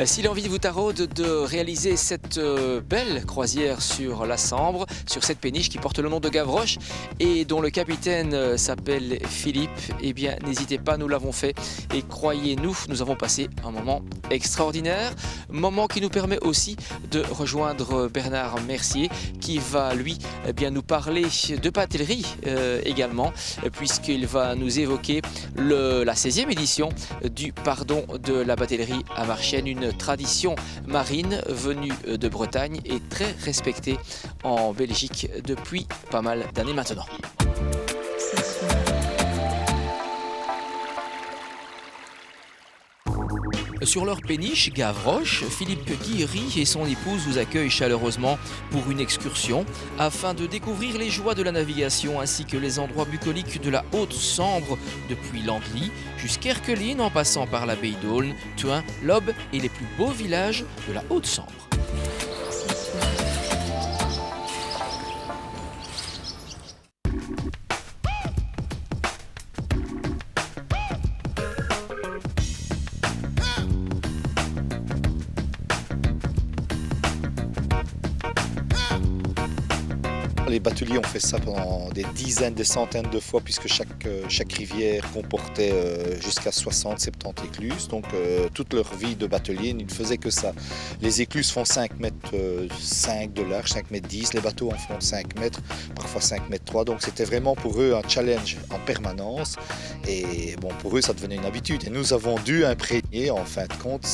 Si l'envie vous taraude de réaliser cette belle croisière sur la Sambre, sur cette péniche qui porte le nom de Gavroche et dont le capitaine s'appelle Philippe, eh bien n'hésitez pas, nous l'avons fait et croyez-nous, nous avons passé un moment extraordinaire, moment qui nous permet aussi de rejoindre Bernard Mercier qui va lui nous parler de batellerie également, puisqu'il va nous évoquer la 16e édition du pardon de la batellerie à Marchienne, une tradition marine venue de Bretagne et très respectée en Belgique depuis pas mal d'années maintenant. Sur leur péniche Gavroche, Philippe Guillery et son épouse vous accueillent chaleureusement pour une excursion afin de découvrir les joies de la navigation ainsi que les endroits bucoliques de la Haute-Sambre depuis Langley jusqu'à Erqueline en passant par la baie d'Aulne, Thuin, l'Aube et les plus beaux villages de la Haute-Sambre. Les bateliers ont fait ça pendant des dizaines, des centaines de fois puisque chaque rivière comportait jusqu'à 60-70 écluses. Donc toute leur vie de batelier, ils ne faisaient que ça. Les écluses font 5 mètres 5 de large, 5 mètres 10. Les bateaux en font 5 mètres, parfois 5 mètres 3. Donc c'était vraiment pour eux un challenge en permanence. Et bon, pour eux, ça devenait une habitude. Et nous avons dû imprégner en fin de compte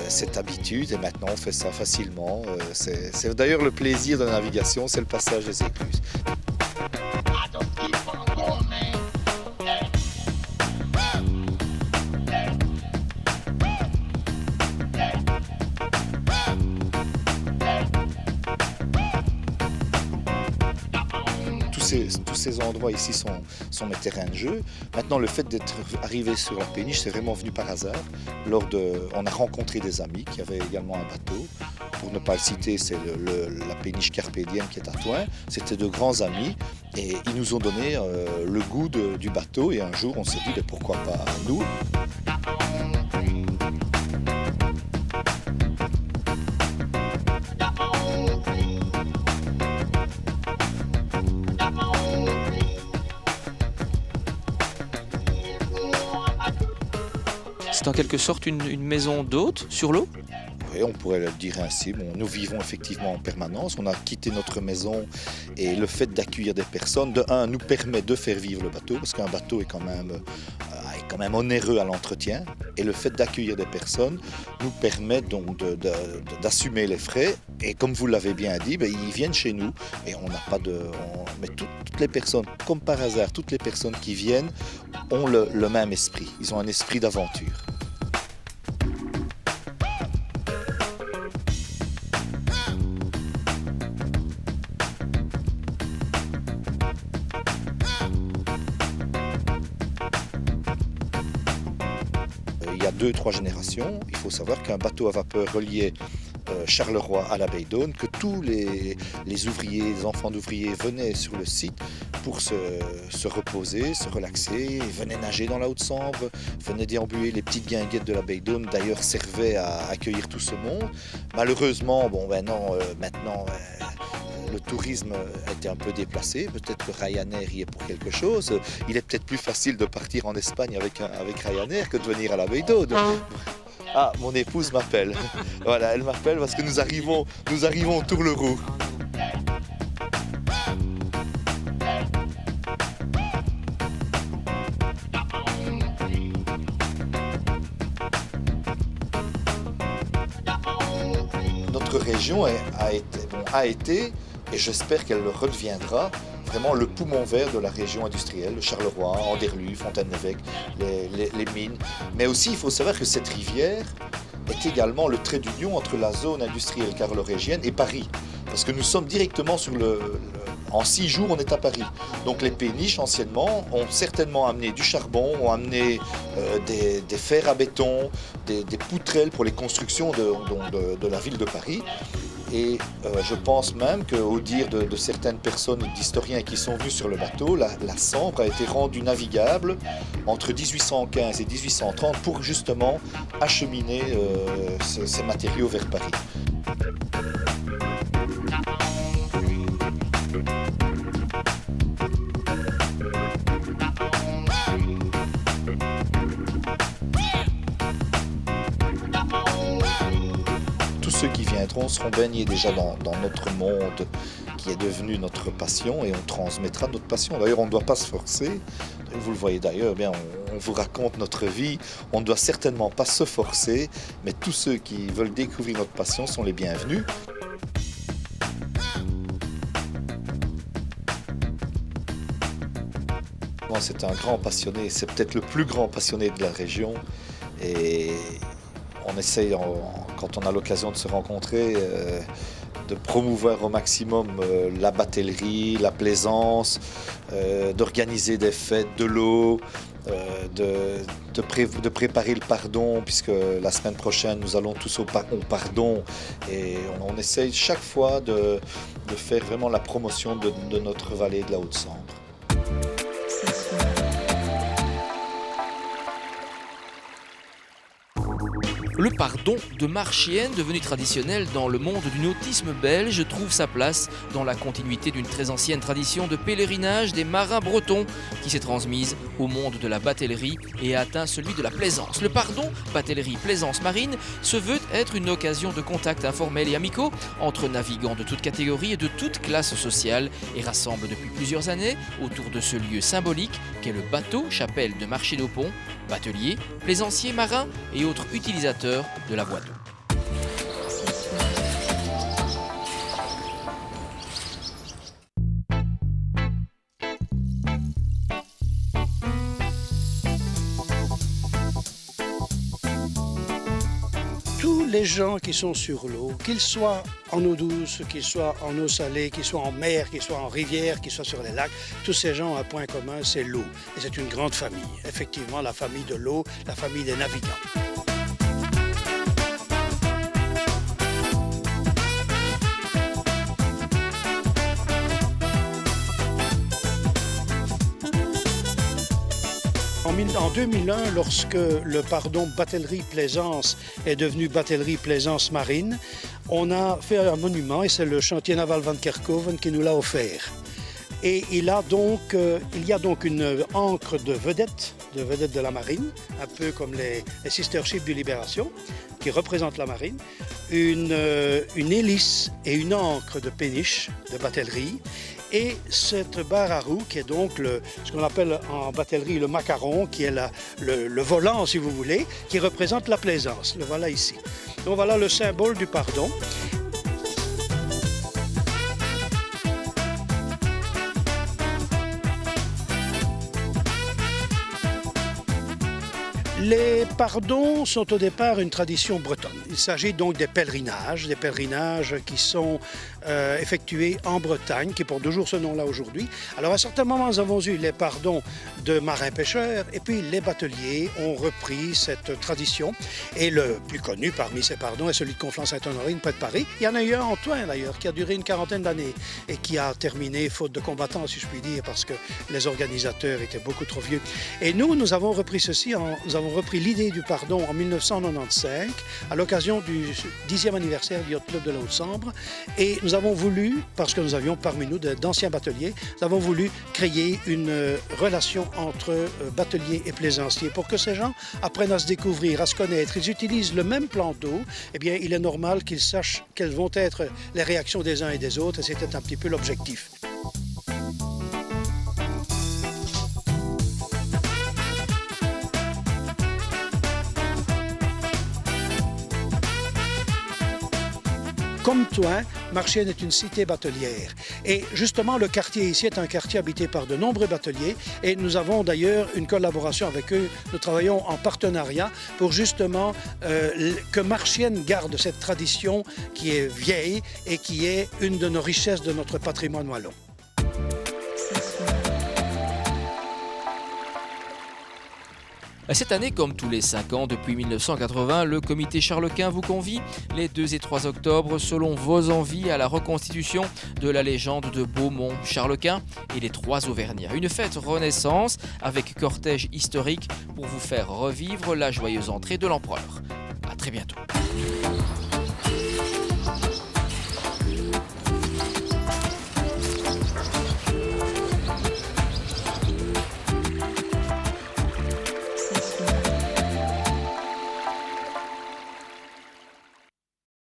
cette habitude. Et maintenant, on fait ça facilement. C'est d'ailleurs le plaisir de la navigation, c'est le passage des écluses. Tous ces endroits ici sont mes terrains de jeu. Maintenant, le fait d'être arrivé sur la péniche, c'est vraiment venu par hasard. On a rencontré des amis qui avaient également un bateau. Pour ne pas le citer, c'est la péniche carpédienne qui est à Thuin. C'était de grands amis et ils nous ont donné le goût du bateau. Et un jour, on s'est dit, pourquoi pas nous ? C'est en quelque sorte une maison d'hôte sur l'eau ? Oui, on pourrait le dire ainsi. Bon, nous vivons effectivement en permanence. On a quitté notre maison et le fait d'accueillir des personnes, de un, nous permet de faire vivre le bateau parce qu'un bateau est quand même onéreux à l'entretien. Et le fait d'accueillir des personnes nous permet donc d'assumer les frais. Et comme vous l'avez bien dit, ils viennent chez nous et on n'a pas mais toutes les personnes, comme par hasard, toutes les personnes qui viennent ont le même esprit. Ils ont un esprit d'aventure. Il y a 2-3 générations, il faut savoir qu'un bateau à vapeur reliait Charleroi à la baie d'Aulne, que tous les ouvriers, les enfants d'ouvriers venaient sur le site pour se reposer, se relaxer, ils venaient nager dans la Haute-Sambre, venaient déambuler les petites guinguettes de la baie d'Aulne, d'ailleurs servaient à accueillir tout ce monde. Malheureusement, maintenant le tourisme a été un peu déplacé, peut-être que Ryanair y est pour quelque chose. Il est peut-être plus facile de partir en Espagne avec Ryanair que de venir à la baie d'Aude. Ah, mon épouse m'appelle. Voilà, elle m'appelle parce que nous arrivons au Tourleroux. Notre région a été, et j'espère qu'elle le redeviendra, vraiment le poumon vert de la région industrielle, le Charleroi, Anderlues, Fontaine-l'Évêque, les mines. Mais aussi, il faut savoir que cette rivière est également le trait d'union entre la zone industrielle carlorégienne et Paris. Parce que nous sommes directement en 6 jours, on est à Paris. Donc les péniches, anciennement, ont certainement amené du charbon, ont amené des fers à béton, des poutrelles pour les constructions de la ville de Paris. Et je pense même qu'au dire de certaines personnes, d'historiens qui sont venus sur le bateau, la Sambre a été rendue navigable entre 1815 et 1830 pour justement acheminer ces matériaux vers Paris. Ceux qui viendront seront baignés déjà dans notre monde qui est devenu notre passion, et on transmettra notre passion. D'ailleurs, on ne doit pas se forcer. Vous le voyez d'ailleurs, bien, on vous raconte notre vie. On ne doit certainement pas se forcer, mais tous ceux qui veulent découvrir notre passion sont les bienvenus. C'est un grand passionné, c'est peut-être le plus grand passionné de la région. Et on essaye, quand on a l'occasion de se rencontrer, de promouvoir au maximum la batellerie, la plaisance, d'organiser des fêtes de l'eau, de préparer le pardon, puisque la semaine prochaine nous allons tous au pardon, et on essaye chaque fois de faire vraiment la promotion de notre vallée de la Haute-Sambre. Le pardon de Marchienne, devenu traditionnel dans le monde du nautisme belge, trouve sa place dans la continuité d'une très ancienne tradition de pèlerinage des marins bretons qui s'est transmise au monde de la batellerie et a atteint celui de la plaisance. Le pardon, batellerie, plaisance marine, se veut être une occasion de contacts informels et amicaux entre navigants de toutes catégories et de toutes classes sociales et rassemble depuis plusieurs années autour de ce lieu symbolique qu'est le bateau, chapelle de Marchienne-au-Pont, bateliers, plaisanciers, marins et autres utilisateurs de la voie d'eau. Tous les gens qui sont sur l'eau, qu'ils soient en eau douce, qu'ils soient en eau salée, qu'ils soient en mer, qu'ils soient en rivière, qu'ils soient sur les lacs, tous ces gens ont un point commun, c'est l'eau. Et c'est une grande famille. Effectivement, la famille de l'eau, la famille des navigants. En 2001, lorsque le pardon Batellerie Plaisance est devenu Batellerie Plaisance Marine, on a fait un monument et c'est le chantier naval Van Kerkhoven qui nous l'a offert. Et il y a donc une ancre de vedette de la marine, un peu comme les sister ships de Libération, qui représentent la marine, une hélice et une ancre de péniche, de batellerie, et cette barre à roue qui est donc ce qu'on appelle en batellerie le macaron, qui est le volant, si vous voulez, qui représente la plaisance. Le voilà ici. Donc voilà le symbole du pardon. Les pardons sont au départ une tradition bretonne. Il s'agit donc des pèlerinages qui sont effectués en Bretagne, qui portent toujours ce nom-là aujourd'hui. Alors à certains moments, nous avons eu les pardons de marins-pêcheurs et puis les bateliers ont repris cette tradition. Et le plus connu parmi ces pardons est celui de Conflans-Sainte-Honorine, près de Paris. Il y en a eu un en Thouin d'ailleurs, qui a duré une quarantaine d'années et qui a terminé faute de combattants, si je puis dire, parce que les organisateurs étaient beaucoup trop vieux. Et nous avons repris ceci, nous avons repris l'idée du pardon en 1995 à l'occasion du 10e anniversaire du Yacht Club de la Haute-Sambre et nous avons voulu, parce que nous avions parmi nous d'anciens bateliers, nous avons voulu créer une relation entre bateliers et plaisanciers pour que ces gens apprennent à se découvrir, à se connaître. Ils utilisent le même plan d'eau, eh bien il est normal qu'ils sachent quelles vont être les réactions des uns et des autres et c'était un petit peu l'objectif. Comme Thouin, Marchienne est une cité batelière. Et justement, le quartier ici est un quartier habité par de nombreux bateliers. Et nous avons d'ailleurs une collaboration avec eux. Nous travaillons en partenariat pour justement que Marchienne garde cette tradition qui est vieille et qui est une de nos richesses de notre patrimoine wallon. Cette année, comme tous les 5 ans depuis 1980, le comité Charles Quint vous convie les 2 et 3 octobre selon vos envies à la reconstitution de la légende de Beaumont, Charles Quint et les 3 Auvergnats. Une fête renaissance avec cortège historique pour vous faire revivre la joyeuse entrée de l'empereur. À très bientôt.